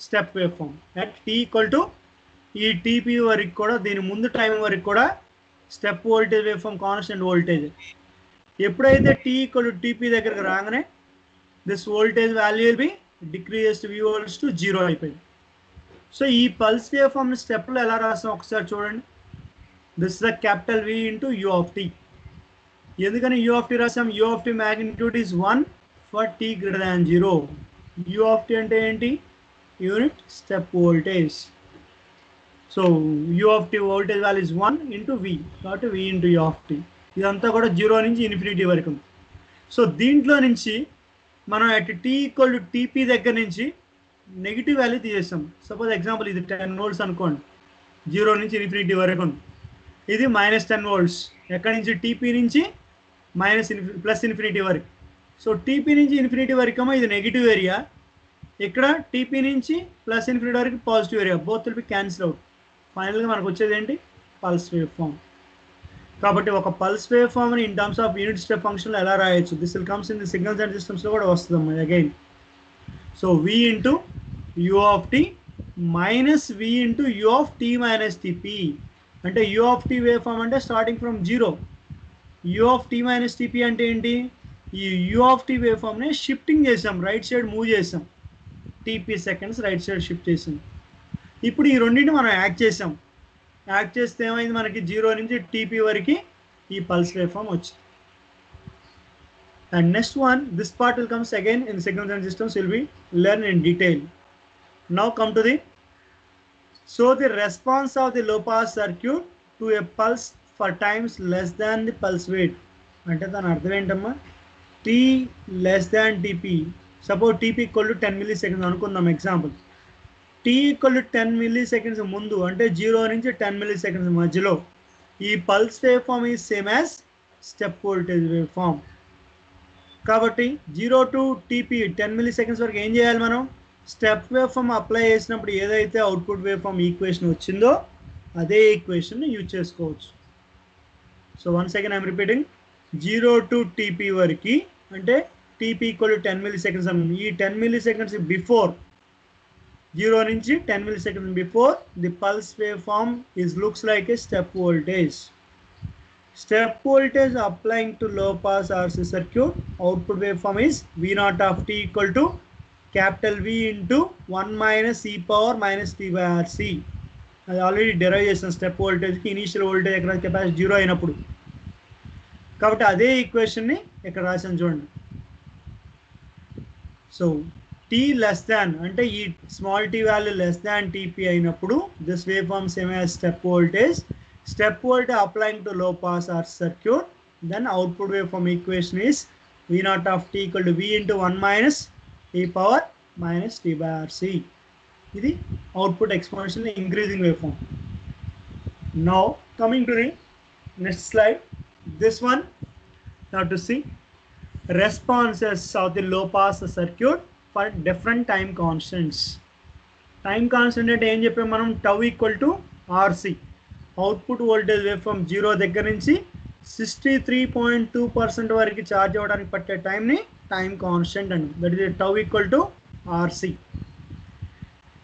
step wave form. At t equal to ఈ TP వరకు కూడా, దీని ముందు టైం వరకు కూడా step voltage wave form constant voltage. ఎప్పుడైతే t ఈక్వల్ టు టీపీ దగ్గరకు రాగానే this voltage value will be decreases to v equals to 0 అయిపోయింది. సో ఈ పల్స్ వేవ్ ఫామ్ స్టెప్లో ఎలా రాసాం ఒకసారి చూడండి. This the capital V into u of t. ఎందుకని u ఆఫ్ t రాసాం? u of t magnitude is 1 for t greater than 0. u of t అంటే ఏంటి? Unit step voltage. So u of t voltage value is 1 into v, కాబట్టి v into u of t. ఇదంతా కూడా 0 నుంచి infinity వరకు ఉంది. So దీంట్లో నుంచి మనం at t equal to TP దగ్గర నుంచి నెగిటివ్ వాల్యూ తీసేస్తాం. సపోజ్ ఎగ్జాంపుల్ ఇది 10 volts అనుకోండి, 0 నుంచి ఇన్ఫినిటీ వరకు ఉంది. ఇది -10 volts, ఎక్కడి నుంచి? టీపీ నుంచి ప్లస్ ఇన్ఫినిటీ వరకు. సో టీపీ నుంచి ఇన్ఫినిటీ వరకు ఏమో ఇది నెగిటివ్ ఏరియా, ఇక్కడ టీపీ నుంచి ప్లస్ ఇన్ఫినిటీ వరకు positive area. Both will be cancel out. ఫైనల్గా మనకు వచ్చేది ఏంటి? Pulse wave form. కాబట్టి ఒక పల్స్ వేవ్ ఫామ్ని in terms of unit step ఫంక్షన్లో ఎలా రాయొచ్చు? This will comes in the signals and సిస్టమ్స్లో కూడా వస్తుంది again. So v into u of t minus v into u of t minus tp. అంటే u of t wave form అంటే starting from 0. u of t minus tp అంటే ఏంటి? ఈ u of t wave ఫామ్ని shifting చేసాం, right side move చేసాం, tp seconds right side shift చేసాం. ఇప్పుడు ఈ రెండింటిని మనం యాడ్ చేసాం. యాడ్ చేస్తే ఏమైంది? మనకి 0 నుంచి టీపీ వరకు ఈ పల్స్ వేవ్ ఫామ్ వచ్చింది. And next one, this part will comes again in signals and systems will be learn in detail. Now come to the the response of the low pass circuit to a pulse for times less than the pulse width. అంటే దాని అర్థం ఏంటమ్మా? t less than tp. Suppose tp equal to 10 milliseconds అనుకుందాం example. t equal to 10 milliseconds ముందు అంటే 0 నుంచి 10 milliseconds మధ్యలో ఈ pulse wave form is same as step voltage wave form. కాబట్టి 0 టు టీపీ 10 milliseconds వరకు ఏం చేయాలి మనం? స్టెప్ వేవ్ ఫామ్ అప్లై చేసినప్పుడు ఏదైతే అవుట్పుట్ వేవ్ ఫామ్ ఈక్వేషన్ వచ్చిందో అదే ఈక్వేషన్ యూజ్ చేసుకోవచ్చు. So once again I'm repeating, 0 to TP వరకు అంటే టీపీ ఈక్వల్ టు 10 milliseconds అన్నాం. ఈ 10 milliseconds బిఫోర్, 0 నుంచి 10 milliseconds before, the pulse waveform looks like a step voltage. Step voltage applying to low pass RC circuit, output waveform is V0 of t equal to capital V into 1 minus e power minus t by RC. అది already derive చేసిన step వోల్టేజ్కి initial voltage ఎక్కడ capacity 0 అయినప్పుడు. కాబట్టి అదే ఈక్వేషన్ని ఇక్కడ రాసాను చూడండి. సో t less than అంటే ఈ small t value less than tp అయినప్పుడు this wave form same as step voltage. Step voltage applying to low pass R circuit, then output wave form equation is V0 of t equal to V into 1 minus e power minus t by RC. ఇది output exponential increasing wave form. Now coming to the next slide. This one you have to see responses of the low pass circuit for different time constants. Time constant అంటే ఏం చెప్పాం మనం? tau equal to RC. Output voltage wave form 0 దగ్గర నుంచి 63.2% వరకు charge అవ్వడానికి పట్టే టైంని టైం కాన్స్టెంట్ అండి. That is tau equal to RC.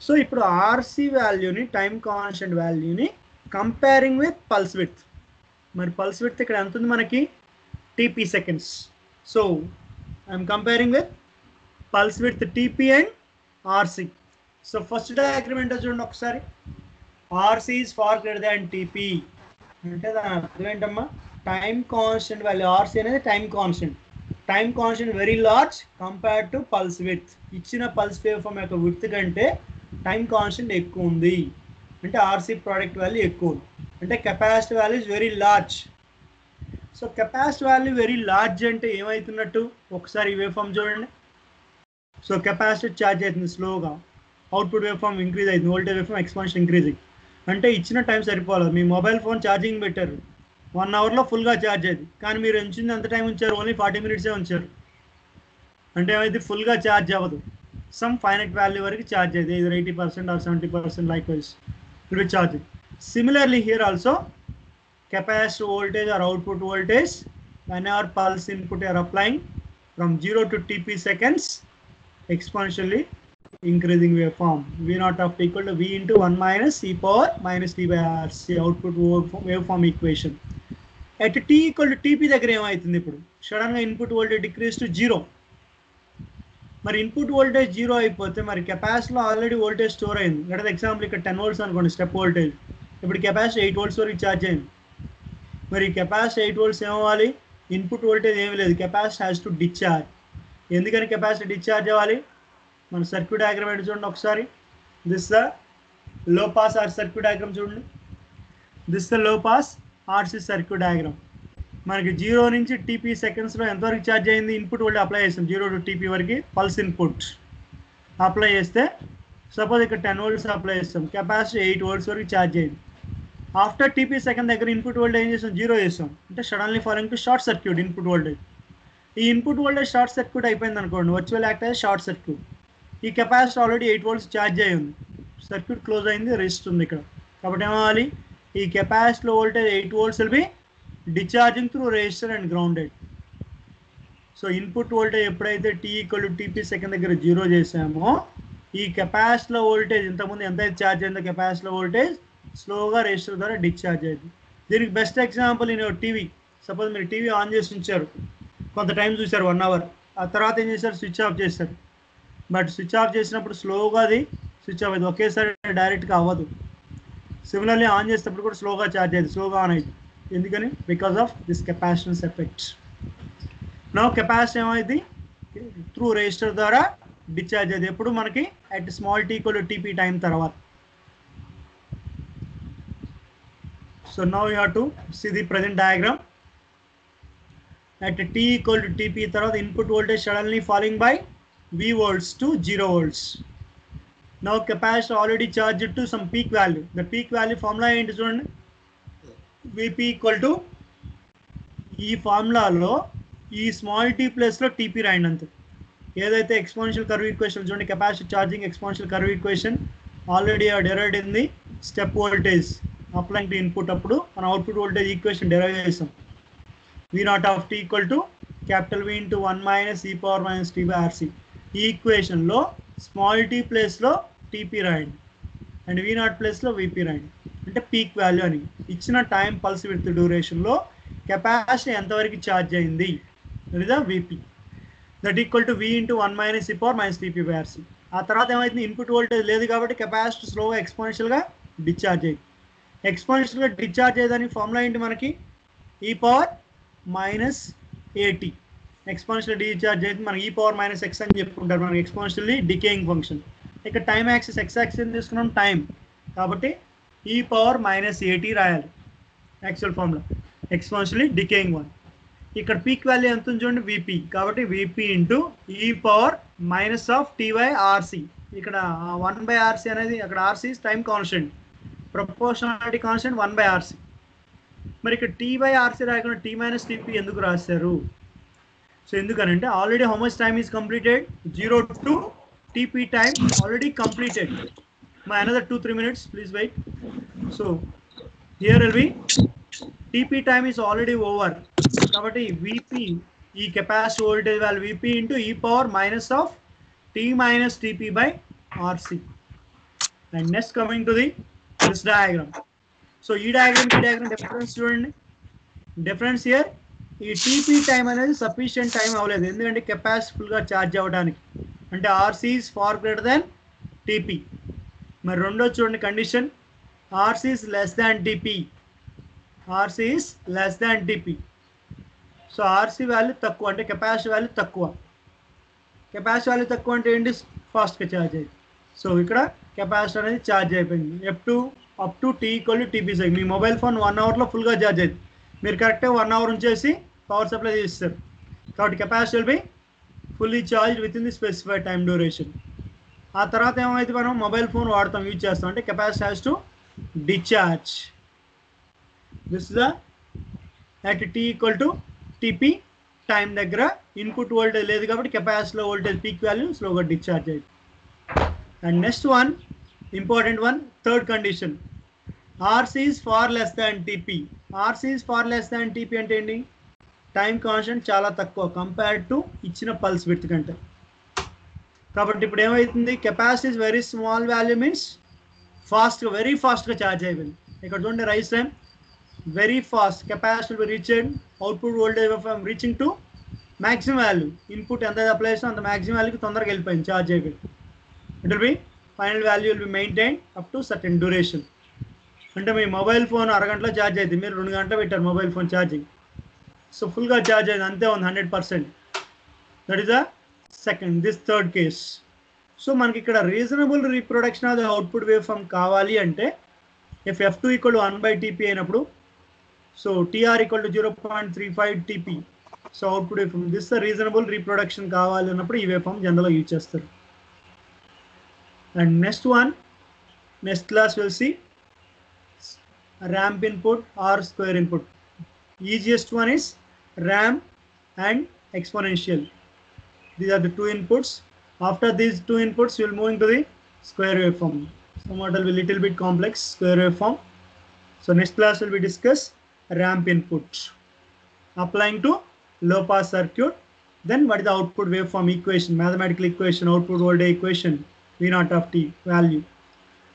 So ఇప్పుడు RC వాల్యూని, టైం కాన్స్టెంట్ వాల్యూని కంపేరింగ్ విత్ పల్స్ విడ్త్. మరి పల్స్ విడ్త్ ఇక్కడ ఎంత ఉంది మనకి? TP seconds. So I am comparing with pulse width TP and RC. So first diagram ఏంటో చూడండి ఒకసారి. RC is far greater than TP. అంటే దాని అర్థం ఏంటమ్మా? టైం కాన్స్టెంట్ వాల్యూ RC అనేది time constant. Time constant very large compared to pulse width. ఇచ్చిన pulse wave form యొక్క విడ్త్ కంటే టైం కాన్స్టెంట్ ఎక్కువ ఉంది అంటే ఆర్సీ ప్రోడక్ట్ వాల్యూ ఎక్కువ ఉంది. అంటే capacity value is very large. So capacity value very large అంటే ఏమవుతున్నట్టు ఒకసారి ఈ వేవ్ ఫామ్ చూడండి. సో కెపాసిటీ ఛార్జ్ అవుతుంది స్లోగా, అవుట్పుట్ వేవ్ ఫామ్ ఇంక్రీజ్ అవుతుంది, voltage wave form expansion increasing. అంటే ఇచ్చిన టైం సరిపోలేదు. మీ మొబైల్ ఫోన్ ఛార్జింగ్ పెట్టారు, 1 అవర్లో ఫుల్గా ఛార్జ్ అయింది, కానీ మీరు ఉంచింది ఎంత టైం ఉంచారు? ఓన్లీ 40 మినిట్సే ఉంచారు. అంటే ఏమైతే ఫుల్గా ఛార్జ్ అవ్వదు, సమ్ ఫైనైట్ వాల్యూ వరకు ఛార్జ్ అయ్యింది, either 80% or 70% likewise will be charging. Similarly here also capacitor voltage or output voltage whenever pulse input you are applying from 0 to TP seconds exponentially increasing waveform V naught of t equal to V into 1 minus e power minus t by RC output waveform equation. At t equal to TP దగ్గర ఏమవుతుంది? ఇప్పుడు sudden గా input voltage decrease to 0. మరి input voltage 0 అయిపోతే మరి కెపాసిటీలో already voltage store అయింది. లేదా example ఇక్కడ 10 volts అనుకోండి స్టెప్ వోల్టేజ్, ఇప్పుడు కెపాసిటీ 8 volts వరకు ఛార్జ్ అయింది. మరి కెపాసిటీ 8 volts ఏమవ్వాలి? ఇన్పుట్ వోల్టేజ్ ఏమీ లేదు, కెపాసిటీ హ్యాస్ టు డిశ్చార్జ్. ఎందుకని కెపాసిటీ డిశ్చార్జ్ అవ్వాలి? మన సర్క్యూట్ డయాగ్రామ్ ఏంటి చూడండి ఒకసారి. This the low pass R circuit diagram చూడండి. This the low pass RC circuit diagram. మనకి 0 నుంచి టీపీ సెకండ్స్లో ఎంతవరకు ఛార్జ్ అయింది? ఇన్పుట్ వోల్టేజ్ అప్లై చేస్తాం 0 to TP వరకు పల్స్ ఇన్పుట్ అప్లై చేస్తే సపోజ్ ఇక్కడ 10 volts అప్లై చేస్తాం, కెపాసిటీ 8 volts వరకు ఛార్జ్ అయింది. ఆఫ్టర్ టీపీ సెకండ్ దగ్గర ఇన్పుట్ వోల్టేజ్ ఏం చేస్తాం? 0 చేస్తాం. అంటే suddenly following to short circuit input voltage. ఈ ఇన్పుట్ వోల్టేజ్ షార్ట్ సర్క్యూట్ అయిపోయింది అనుకోండి, వర్చువల్ యాక్ట్ అయితే షార్ట్ సర్క్యూట్. ఈ కెపాసిటీ ఆల్రెడీ 8 volts ఛార్జ్ అయ్యి ఉంది, సర్క్యూట్ క్లోజ్ అయింది, రెస్ట్ ఉంది ఇక్కడ. కాబట్టి ఏమవ్వాలి? ఈ కెపాసిటీలో voltage 8 volts will be discharging through resistor and grounded. So input voltage ఎప్పుడైతే t equal to TP second దగ్గర 0 చేసామో ఈ కెపాసిటీలో వోల్టేజ్ ఇంతకుముందు ఎంతైతే ఛార్జ్ అయిందో కెపాసిటీలో వోల్టేజ్ స్లోగా రెసిస్టర్ ద్వారా డిశ్చార్జ్ అయింది. దీనికి బెస్ట్ ఎగ్జాంపుల్ నేను టీవీ. సపోజ్ మీరు టీవీ ఆన్ చేసి ఉంచారు, కొంత టైం చూశారు 1 hour, ఆ తర్వాత ఏం చేశారు? స్విచ్ ఆఫ్ చేశారు. బట్ స్విచ్ ఆఫ్ చేసినప్పుడు స్లోగా అది స్విచ్ ఆఫ్ అయింది, ఒకేసారి డైరెక్ట్గా అవ్వదు. సిమిలర్లీ ఆన్ చేసేటప్పుడు కూడా స్లోగా ఛార్జ్ అయింది, స్లోగా ఆన్ అయింది. ఎందుకని? Because of this capacitance effect. Now capacity ఏమైంది? త్రూ రెసిస్టర్ ద్వారా డిశ్చార్జ్ అయ్యేది ఎప్పుడు? మనకి at small t equal to TP time తర్వాత. So now you have to see the present diagram. at t equal to TP తర్వాత input voltage suddenly falling by V volts to 0 volts. Now capacitor already charged to some peak value. The peak value formula ఏంటి చూడండి, Vp equal to ఈ ఫార్ములాలో ఈ small t ప్లేస్లో TP రాయండి అంతే. ఏదైతే exponential curve equation చూడండి, capacity charging exponential curve equation already derived in the step voltage applying to input. అప్పుడు మన అవుట్పుట్ వోల్టేజ్ ఈక్వేషన్ డెరైవ్ చేస్తాం. V naught of t equal to capital V into 1 minus e power minus t by RC. ఈ ఈక్వేషన్లో small t ప్లేస్లో TP రాయండి and V naught ప్లేస్లో VP రాయండి. అంటే peak value అని ఇచ్చిన టైం పల్స్ విత్ డ్యూరేషన్లో కెపాసిటీ ఎంతవరకు ఛార్జ్ అయింది లేదా VP. That equal to V into 1 minus e power minus TP by RC. ఆ తర్వాత ఏమైతుంది? ఇన్పుట్ వోల్టేజ్ లేదు కాబట్టి కెపాసిటీ స్లోగా ఎక్స్పోనెన్షియల్గా డిశ్చార్జ్ అయ్యింది. ఎక్స్పోనెన్షియల్గా డిశ్చార్జ్ అయ్యేదానికి ఫార్ములా ఏంటి మనకి? e power minus AT. Exponential discharge అయితే మనకి e power minus x అని చెప్పుకుంటారు. మనకి ఎక్స్పోనెన్షియల్లీ డికేయింగ్ ఫంక్షన్. ఇక్కడ టైం యాక్సిస్ x యాక్సిస్ తీసుకున్నాం టైం, కాబట్టి e power minus AT రాయాలి actual formula, exponentially decaying one. ఇక్కడ పీక్ వాల్యూ ఎంత ఉంది చూడండి, VP. కాబట్టి VP ఇంటూ e power minus of t by RC. ఇక్కడ 1 by RC అనేది అక్కడ RC is time constant, proportionality constant 1 by RC. మరి ఇక్కడ t by RC రాయకుండా t minus TP ఎందుకు రాశారు? సో ఎందుకనంటే already how much time is completed? 0 to TP time already completed. My another 2-3 minutes, please wait. So here will be TP time is already over. కాబట్టి VP ఈ capacity voltage value VP ఇంటూ e power minus of t minus TP by RC. And next coming to this diagram. So ఈ diagram difference చూడండి. Difference here ఈ TP time అనేది sufficient time అవ్వలేదు, ఎందుకంటే capacity ఫుల్గా ఛార్జ్ అవ్వడానికి. అంటే RC is far greater then TP. మరి రెండో చూడండి condition, RC is less than TP. RC is less than TP. So RC value తక్కువ అంటే కెపాసిటీ వాల్యూ తక్కువ. కెపాసిటీ వాల్యూ తక్కువ అంటే ఏంటి? ఫాస్ట్గా ఛార్జ్ అయ్యింది. సో ఇక్కడ కెపాసిటీ అనేది ఛార్జ్ అయిపోయింది. F2 up to T = TP6. Me mobile phone 1 అవర్లో ఫుల్గా ఛార్జ్ అయింది. మీరు కరెక్ట్గా 1 అవర్ ఉంచేసి పవర్ సప్లై చేస్తారు. కాబట్టి capacity will be fully charge with in the specified time duration. ఆ తర్వాత ఏమైతే మనం మొబైల్ ఫోన్ వాడతాం, యూజ్ చేస్తాం అంటే capacity has to discharge. This is the at T = TP time దగ్గర ఇన్పుట్ వోల్టేజ్ లేదు కాబట్టి కెపాసిటీలో వోల్టేజ్ పీక్ వాల్యూ స్లోగా డిశ్చార్జ్ అయ్యింది. And next one important one, third condition, RC is far less than TP. RC is far less than TP అంటే ఏంటి? Time constant చాలా తక్కువ compared to ఇచ్చిన పల్స్ విడ్త్ కంటే. కాబట్టి ఇప్పుడు ఏమవుతుంది? Capacity is very small value means ఫాస్ట్గా వెరీ ఫాస్ట్గా ఛార్జ్ అయిపోయింది. ఇక్కడ చూడండి rise time very fast. Capacity will reach and output voltage of reaching to maximum value. Input ఎంత అప్లై చేసినా అంత మ్యాక్సిమం వాల్యూకి తొందరగా వెళ్ళిపోయింది, ఛార్జ్ అయిపోయింది. It will B final value will be maintain up to certain duration. అంటే మీ mobile phone అరగంటలో charge అవుతుంది, మీరు 2 గంటలు పెట్టారు మొబైల్ ఫోన్ ఛార్జింగ్. సో ఫుల్గా ఛార్జ్ అయింది, అంతే ఉంది 100%. That is the second, this third case. So మనకి ఇక్కడ reasonable reproduction of the output wave form కావాలి అంటే if F2 = 1/TP అయినప్పుడు, so TR = 0.35 TP. So output wave form this the reasonable reproduction కావాలి అన్నప్పుడు ఈ వేవ్ ఫామ్ జనరల్గా use చేస్తారు. And next one, next class will see ramp input or square input. Easiest one is ramp and exponential. These are the two inputs. After these two inputs, you will move into the square waveform. Somewhat will be little bit complex square waveform. So next class will be discuss ramp input applying to low pass circuit. Then what is the output waveform equation, mathematical equation, output voltage equation, V0 of t value.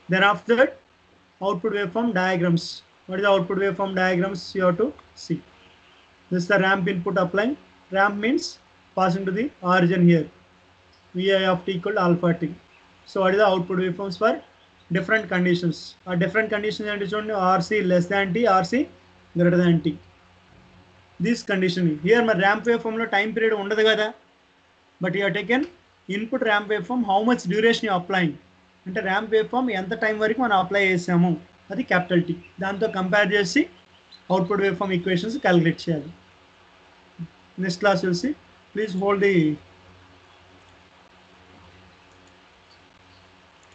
Then after that, output waveform diagrams. What is the output waveform diagrams you have to see. This is the ramp input applying. Ramp means passing to the origin here. Vi of t = alpha t. So what is the output waveforms for different conditions? Or different conditions and RC less than t, RC greater than t. This condition here my ramp waveform lo time period undadu kada, but you have taken input ramp waveform, how much duration you are applying. అంటే ramp wave form ఎంత టైం వరకు మనం apply చేసాము అది capital T. దాంతో compare చేసి output wave form equations calculate చేయాలి. నెక్స్ట్ క్లాస్ చూసి ప్లీజ్ హోల్డ్ ది